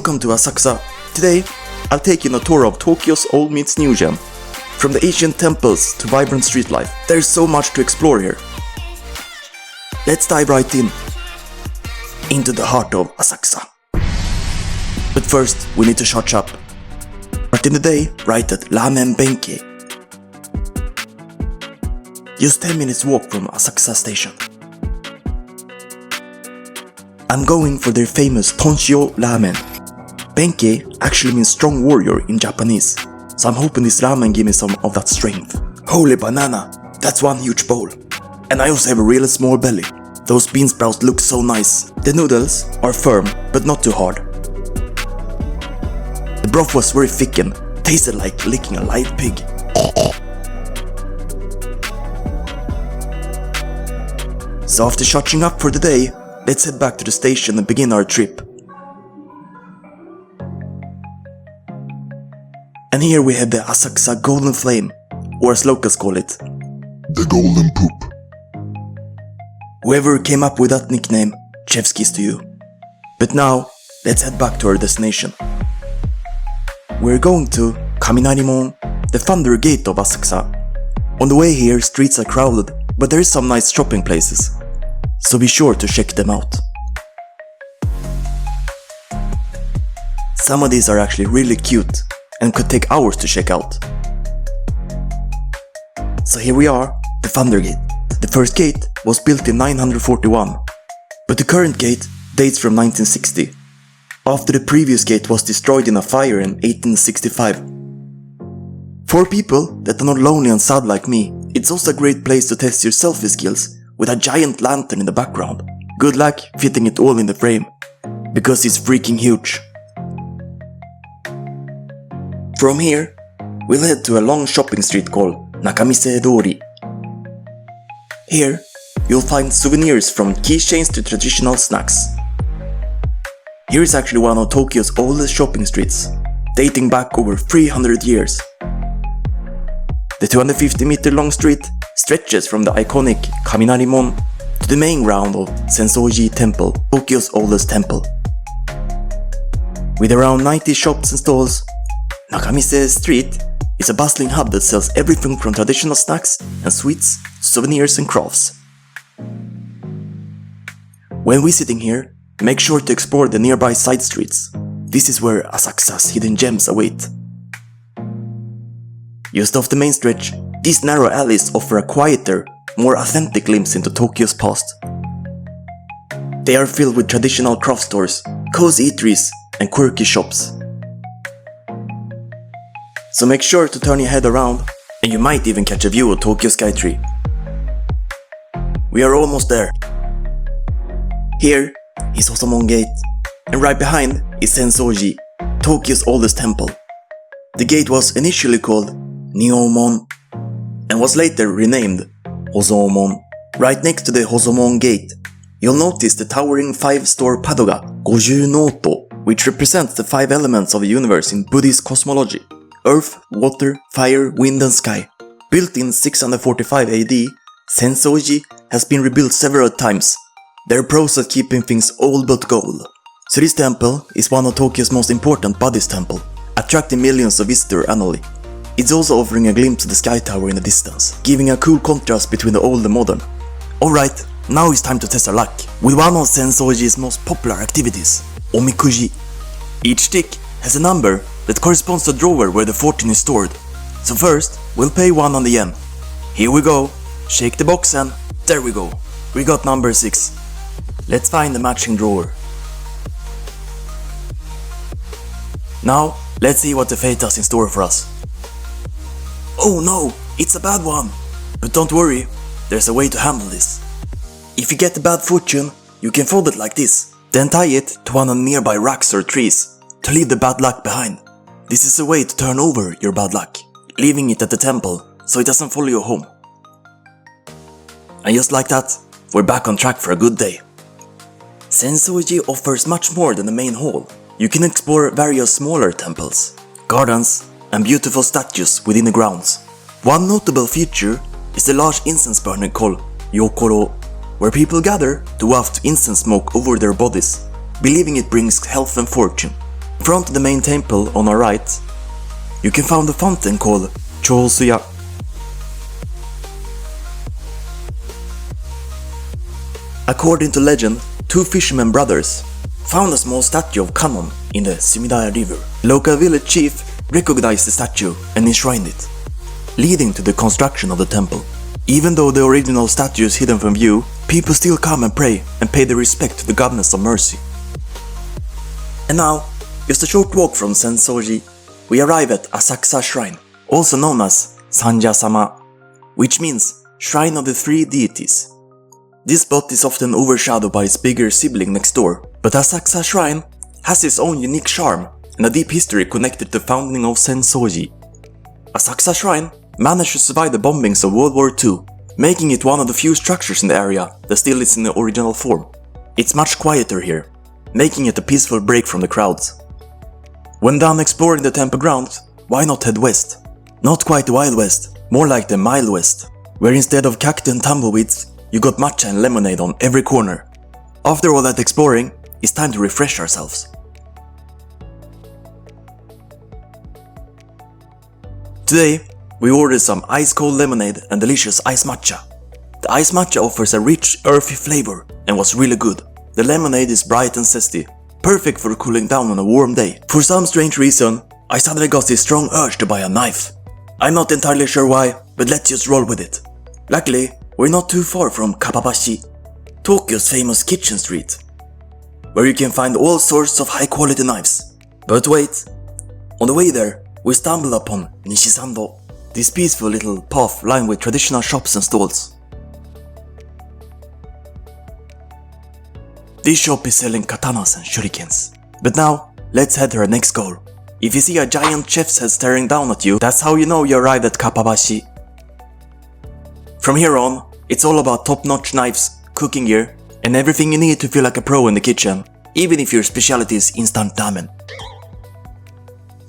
Welcome to Asakusa. Today, I'll take you on a tour of Tokyo's old meets new gem. From the ancient temples to vibrant street life, there's so much to explore here. Let's dive right in, into the heart of Asakusa. But first, we need to shut up. Start in the day, right at Ramen Benkei. Just 10 minutes walk from Asakusa station. I'm going for their famous Tonshio Ramen. Benkei actually means strong warrior in Japanese, so I'm hoping this ramen gives me some of that strength. Holy banana, that's one huge bowl. And I also have a really small belly. Those bean sprouts look so nice. The noodles are firm, but not too hard. The broth was very thick and tasted like licking a live pig. So after shutting up for the day, let's head back to the station and begin our trip. And here we have the Asakusa Golden Flame, or as locals call it, the Golden Poop. Whoever came up with that nickname, chef's kiss to you. But now, let's head back to our destination. We're going to Kaminarimon, the Thunder Gate of Asakusa. On the way here, streets are crowded, but there is some nice shopping places, so be sure to check them out. Some of these are actually really cute and could take hours to check out. So here we are, the Thunder Gate. The first gate was built in 941, but the current gate dates from 1960, after the previous gate was destroyed in a fire in 1865. For people that are not lonely and sad like me, it's also a great place to test your selfie skills with a giant lantern in the background. Good luck fitting it all in the frame, because it's freaking huge. From here, we'll head to a long shopping street called Nakamise-dori. Here, you'll find souvenirs from keychains to traditional snacks. Here is actually one of Tokyo's oldest shopping streets, dating back over 300 years. The 250-meter long street stretches from the iconic Kaminarimon to the main ground of Sensoji Temple, Tokyo's oldest temple. With around 90 shops and stalls, Nakamise Street is a bustling hub that sells everything from traditional snacks and sweets to souvenirs and crafts. When visiting here, make sure to explore the nearby side streets. This is where Asakusa's hidden gems await. Just off the main stretch, these narrow alleys offer a quieter, more authentic glimpse into Tokyo's past. They are filled with traditional craft stores, cozy eateries, and quirky shops. So make sure to turn your head around, and you might even catch a view of Tokyo Skytree. We are almost there. Here is Hozomon Gate, and right behind is Sensoji, Tokyo's oldest temple. The gate was initially called Nihonmon and was later renamed Hozomon. Right next to the Hozomon Gate, you'll notice the towering 5-store pagoda Gojunoto, which represents the 5 elements of the universe in Buddhist cosmology: earth, water, fire, wind and sky. Built in 645 AD, Sensoji has been rebuilt several times. They're pros at keeping things old but gold. So this temple is one of Tokyo's most important Buddhist temple, attracting millions of visitors annually. It's also offering a glimpse of the sky tower in the distance, giving a cool contrast between the old and modern. Alright, now it's time to test our luck with one of Sensoji's most popular activities, Omikuji. Each stick has a number that corresponds to a drawer where the fortune is stored. So first, we'll pay 1 on the yen. Here we go, shake the box and there we go. We got number 6. Let's find the matching drawer. Now, let's see what the fate has in store for us. Oh no, it's a bad one! But don't worry, there's a way to handle this. If you get a bad fortune, you can fold it like this, then tie it to one of the nearby rocks or trees to leave the bad luck behind. This is a way to turn over your bad luck, leaving it at the temple so it doesn't follow you home. And just like that, we're back on track for a good day. Sensoji offers much more than the main hall. You can explore various smaller temples, gardens, and beautiful statues within the grounds. One notable feature is the large incense burner called Yokoro, where people gather to waft incense smoke over their bodies, believing it brings health and fortune. front of the main temple on our right, you can find a fountain called Chosuya. According to legend, two fishermen brothers found a small statue of Kanon in the Sumidaya River. Local village chief recognized the statue and enshrined it, leading to the construction of the temple. Even though the original statue is hidden from view, people still come and pray and pay their respect to the goddess of mercy. And now, just a short walk from Sensoji, we arrive at Asakusa Shrine, also known as Sanja-sama, which means Shrine of the Three Deities. This spot is often overshadowed by its bigger sibling next door, but Asakusa Shrine has its own unique charm and a deep history connected to the founding of Sensoji. Asakusa Shrine managed to survive the bombings of World War II, making it one of the few structures in the area that still is in the original form. It's much quieter here, making it a peaceful break from the crowds. When done exploring the temple grounds, why not head west? Not quite the Wild West, more like the Mild West, where instead of cacti and tumbleweeds, you got matcha and lemonade on every corner. After all that exploring, it's time to refresh ourselves. Today, we ordered some ice-cold lemonade and delicious ice matcha. The ice matcha offers a rich, earthy flavor and was really good. The lemonade is bright and zesty, perfect for cooling down on a warm day. For some strange reason, I suddenly got this strong urge to buy a knife. I'm not entirely sure why, but let's just roll with it. Luckily, we're not too far from Kappabashi, Tokyo's famous kitchen street, where you can find all sorts of high-quality knives. But wait, on the way there, we stumbled upon Nishisando, this peaceful little path lined with traditional shops and stalls. This shop is selling katanas and shurikens. But now, let's head to our next goal. If you see a giant chef's head staring down at you, that's how you know you arrived at Kappabashi. From here on, it's all about top-notch knives, cooking gear, and everything you need to feel like a pro in the kitchen, even if your specialty is instant ramen.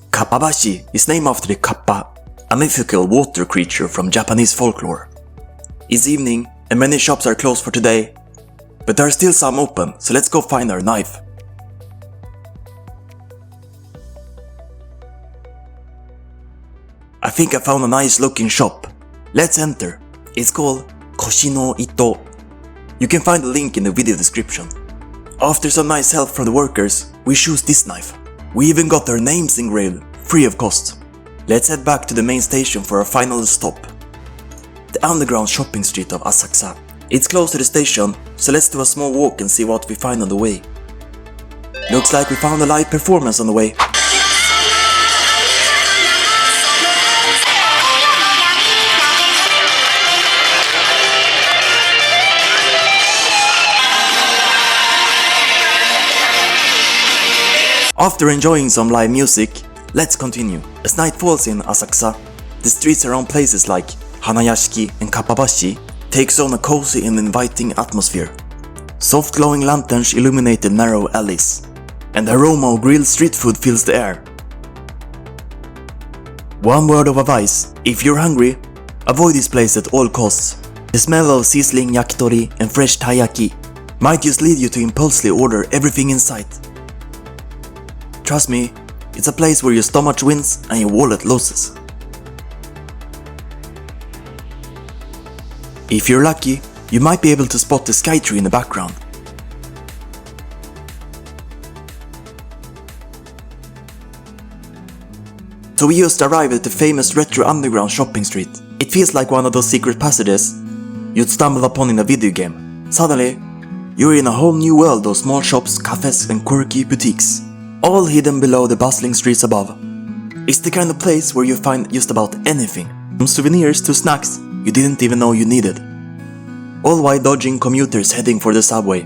Kappabashi is named after the kappa, a mythical water creature from Japanese folklore. It's evening and many shops are closed for today, but there are still some open, so let's go find our knife. I think I found a nice looking shop. Let's enter. It's called Koshi no Ito. You can find the link in the video description. After some nice help from the workers, we choose this knife. We even got our names engraved, free of cost. Let's head back to the main station for our final stop. The underground shopping street of Asakusa. It's close to the station, so let's do a small walk and see what we find on the way. Looks like we found a live performance on the way. After enjoying some live music, let's continue. As night falls in Asakusa, the streets around places like Hanayashiki and Kappabashi takes on a cozy and inviting atmosphere. Soft glowing lanterns illuminate the narrow alleys, and the aroma of grilled street food fills the air. One word of advice: if you're hungry, avoid this place at all costs. The smell of sizzling yakitori and fresh taiyaki might just lead you to impulsively order everything in sight. Trust me, it's a place where your stomach wins and your wallet loses. If you're lucky, you might be able to spot the Skytree in the background. So we just arrived at the famous retro underground shopping street. It feels like one of those secret passages you'd stumble upon in a video game. Suddenly, you're in a whole new world of small shops, cafes and quirky boutiques, all hidden below the bustling streets above. It's the kind of place where you find just about anything, from souvenirs to snacks you didn't even know you needed, all while dodging commuters heading for the subway.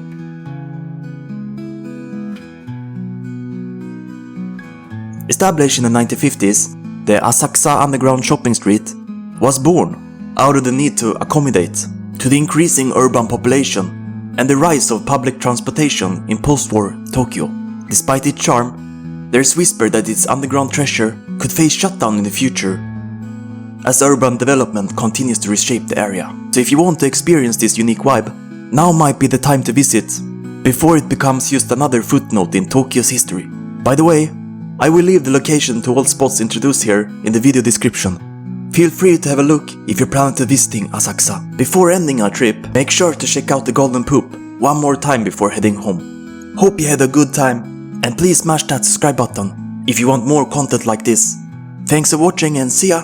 Established in the 1950s, the Asakusa Underground Shopping Street was born out of the need to accommodate to the increasing urban population and the rise of public transportation in post-war Tokyo. Despite its charm, there's whisper that its underground treasure could face shutdown in the future as urban development continues to reshape the area. So if you want to experience this unique vibe, now might be the time to visit before it becomes just another footnote in Tokyo's history. By the way, I will leave the location to all spots introduced here in the video description. Feel free to have a look if you're planning to visiting Asakusa. Before ending our trip, make sure to check out the Golden Poop one more time before heading home. Hope you had a good time, and please smash that subscribe button if you want more content like this. Thanks for watching and see ya!